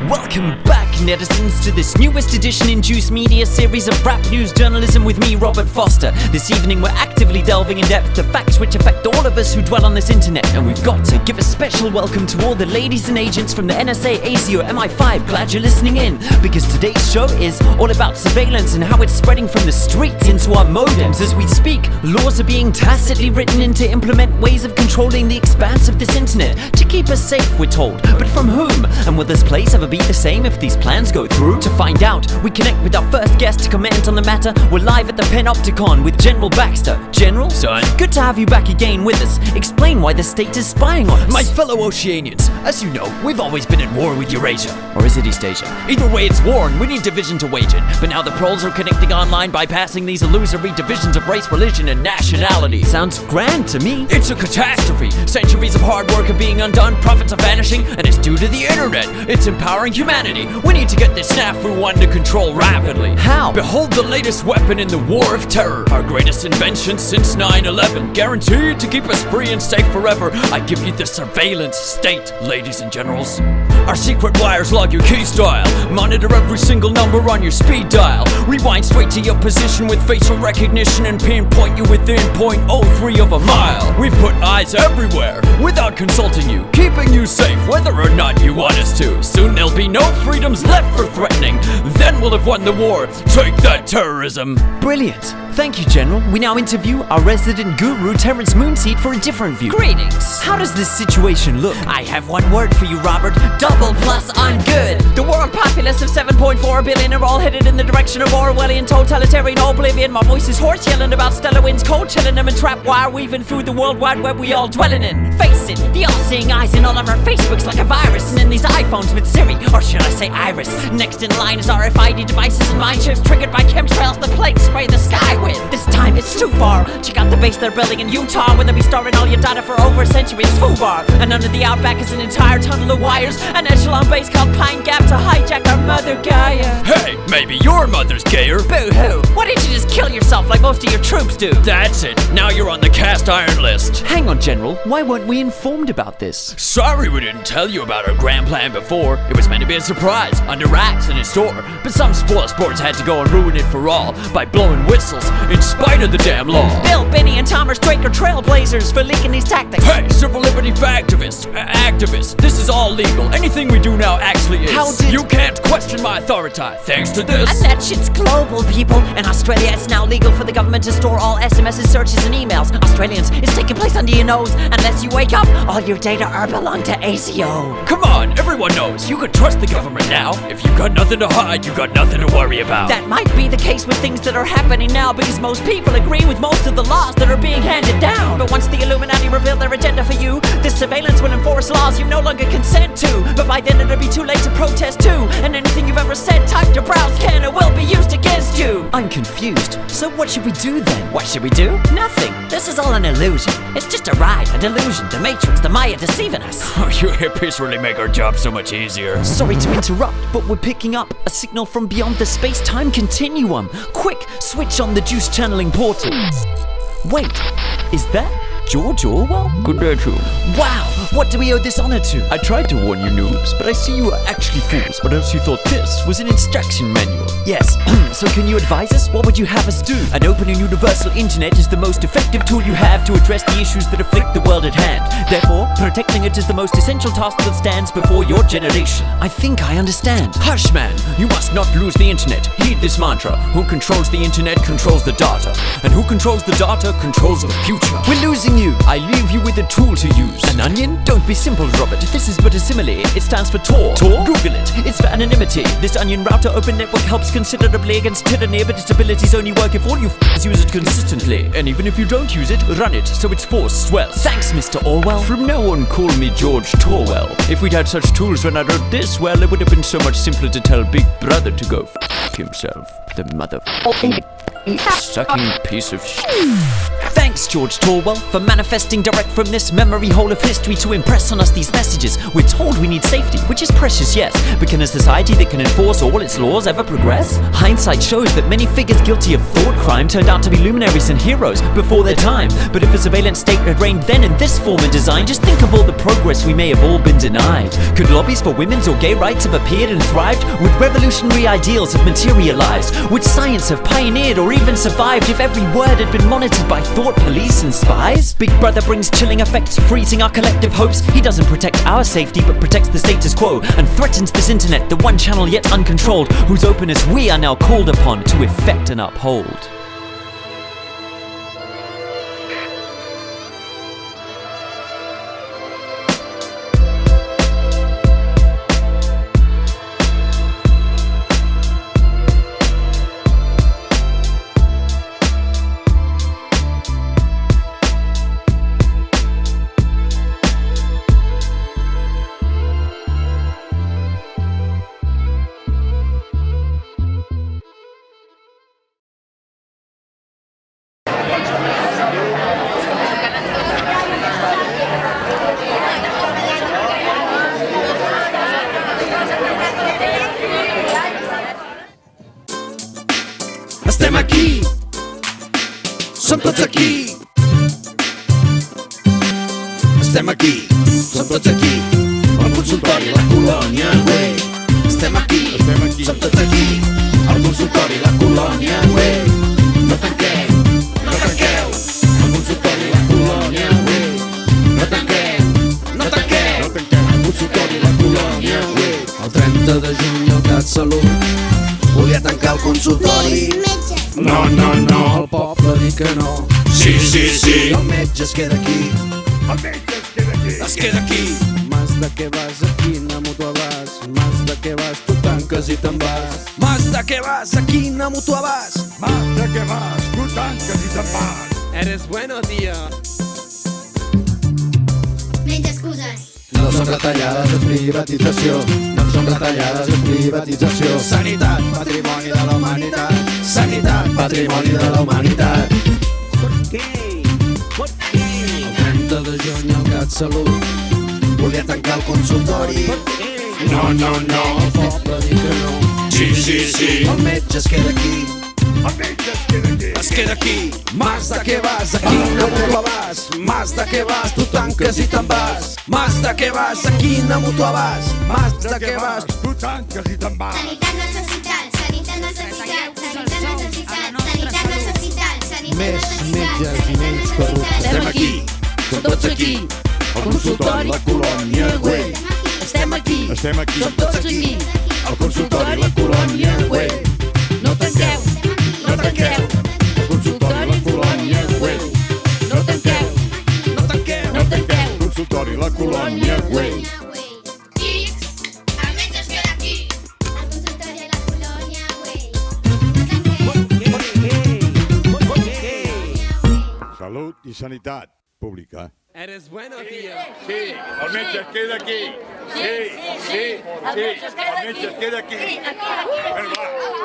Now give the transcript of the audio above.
Welcome back, netizens, to this newest edition in Juice Media series of rap news journalism with me, Robert Foster. This evening we're actively delving in depth to facts which affect all of us who dwell on this internet, and we've got to give a special welcome to all the ladies and agents from the NSA, ASIO, MI5. Glad you're listening in, because today's show is all about surveillance and how it's spreading from the streets into our modems. As we speak, laws are being tacitly written in to implement ways of controlling the expanse of this internet, to keep us safe, we're told. But from whom? And will this place ever be the same if these plans go through? To find out, we connect with our first guest to comment on the matter. We're live at the Panopticon with General Baxter. General? Son? Good to have you back again with us. Explain why the state is spying on us. My fellow Oceanians, as you know, we've always been at war with Eurasia. Or is it East Asia? Either way, it's war and we need division to wage it. But now the proles are connecting online, bypassing these illusory divisions of race, religion, and nationality. Sounds grand to me. It's a catastrophe. Centuries of hard work are being undone, profits are vanishing, and it's due to the internet. It's empowering humanity. We need to get this snafu under control rapidly. How? Behold the latest weapon in the war of terror. Our greatest invention since 9/11. Guaranteed to keep us free and safe forever. I give you the surveillance state, ladies and generals. Our secret wires log your key style. Monitor every single number on your speed dial. Rewind straight to your position with facial recognition and pinpoint you within 0.03 of a mile. We've put eyes everywhere without consulting you, keeping you safe whether or not you want us to. Soon there'll be no freedoms left for threatening. Then we'll have won the war. Take that, terrorism. Brilliant. Thank you, General. We now interview our resident guru, Terrence Moonseed, for a different view. Greetings. How does this situation look? I have one word for you, Robert. Double plus on good. The world populace of 7.4 billion are all headed in the direction of Orwellian totalitarian oblivion. My voice is hoarse, yelling about stellar winds, cold chilling them and trap wire weaving through the world wide web we all dwelling in. Face it, the all-seeing eyes in all of our Facebooks like a virus, and in these iPhones with Siri, or should I say Iris. Next in line is RFID devices and mind chips triggered by chemtrails the planes spray the sky with. This time it's too far. Check out the base they're building in Utah, where they'll be storing all your data for over a century. It's FUBAR, and under the outback is an entire tunnel of wires, an echelon base called Pine Gap to hijack our mother Gaia. Hey, maybe your mother's gayer. Boo-hoo. Why didn't you just kill yourself like most of your troops do? That's it. Now you're on the cast iron list. Hang on, General. Why weren't we informed about this? Sorry we didn't tell you about our grand plan before. It was meant to be a surprise, under wraps and in store. But some spoil sports had to go and ruin it for all by blowing whistles in spite of the damn law. Bill, Benny, and Thomas Drake are trailblazers for leaking these tactics. Hey, civil liberty activists, this is all legal. Anything we do now actually is. How did- You can't question my authority thanks to this. And that shit's global, people. In Australia, it's now legal for the government to store all SMSs, searches, and emails. Australians, it's taking place under your nose. Unless you wake up, all your data are belong to ASIO. Come on, everyone knows you can trust the government now. If you got nothing to hide, you got nothing to worry about. That might be the case with things that are happening now, because most people agree with most of the laws that are being handed down. But once the Illuminati reveal their agenda for you, this surveillance will enforce laws you no longer consent to. But by then it'll be too late to protest too, and anything you've ever said typed or browsed can or will be used against you. I'm confused. So what should we do then? What should we do? Nothing. This is all an illusion. It's just a ride, a delusion, the Matrix, the Maya deceiving us. Oh, you hippies really make our job so much easier. Sorry to interrupt, but we're picking up a signal from beyond the space-time continuum. Quick, switch on the Juice channeling portal. Wait, is that George Orwell? Good day to you. Wow, what do we owe this honor to? I tried to warn you noobs, but I see you are actually fools, or else you thought this was an instruction manual. Yes, so can you advise us? What would you have us do? An open and universal internet is the most effective tool you have to address the issues that afflict the world at hand. Therefore, protecting it is the most essential task that stands before your generation. I think I understand. Hush, man, you must not lose the internet. Heed this mantra. Who controls the internet controls the data. And who controls the data controls the future. We're losing you. I leave you with a tool to use. An onion? Don't be simple, Robert. This is but a simile. It stands for Tor. Tor? Google it. It's for anonymity. This onion router open network helps considerably against tyranny, but its abilities only work if all you use it consistently. And even if you don't use it, run it so its force swells. Thanks, Mr. Orwell. From now on, call me George Torwell. If we'd had such tools when I wrote this, well, it would have been so much simpler to tell Big Brother to go himself. The mother sucking piece of shit. Thank Thanks, George Torwell, for manifesting direct from this memory hole of history to impress on us these messages. We're told we need safety, which is precious, yes, but can a society that can enforce all its laws ever progress? Hindsight shows that many figures guilty of thought crime turned out to be luminaries and heroes before their time. But if a surveillance state had reigned then in this form and design, just think of all the progress we may have all been denied. Could lobbies for women's or gay rights have appeared and thrived? Would revolutionary ideals have materialized? Would science have pioneered or even survived if every word had been monitored by thought police and spies? Big Brother brings chilling effects, freezing our collective hopes. He doesn't protect our safety but protects the status quo and threatens this internet, the one channel yet uncontrolled, whose openness we are now called upon to effect and uphold. Estem aquí, som tots aquí. Estem aquí, som tots aquí. El consultori, la colònia, güey. Estem aquí, som tots aquí. El consultori, la colònia, güey. No tanqueu, no tanqueu. El consultori, la colònia, güey. No tanqueu, no tanqueu. El consultori, la colònia, güey. El 30 de juny el CatSalut volia tancar el consultori. No, no, no, el poble diu que no. Sí, sí, sí. El metge es queda aquí. El metge es queda aquí. Es queda aquí. Mas de què vas, a quina mútua vas? Mas de què vas, tu tanques i te'n vas. Mas de què vas, a quina mútua vas? Mas de què vas, tu tanques i te'n vas. Eres bueno, tio. Menys excuses. No són retallades, és privatització. No són retallades, és privatització. Sanitat, patrimoni de la humanitat. Sanitat, patrimoni de la humanitat. Per què? Per què? El 30 de juny el CatSalut volia tancar el consultori. Per què? No, no, no, el poble diu que no. Sí, sí, sí. El metge es queda aquí. El metge es queda aquí. Es queda aquí. Mas de què vas, a quina mútua vas? Mas de què vas, tu tanques i te'n vas. Mas de què vas, a quina mútua vas? Mas de què vas, tu tanques i te'n vas. Sanitat necessitat, sanitat necessitat, sanitat necessitat, sanitat necessitat, sanitat Més necessitat, metges i menys corruptes. Estem aquí, som tots aquí. El consultori, la colònia, güey. Estem aquí, Estem aquí, som tots aquí. El consultori, la colònia, güey. No tanqueu, no tanqueu. El consultori, la colònia, güey. No tanqueu, No tanqueu, no tanqueu. El consultori, la colònia, güey. X, el metge es queda aquí. El consultori a la colònia, güey. Salut i sanitat pública. Eres bueno, tio. Sí, el metge es queda aquí. Sí, sí, sí, el metge es queda aquí. Bueno, va.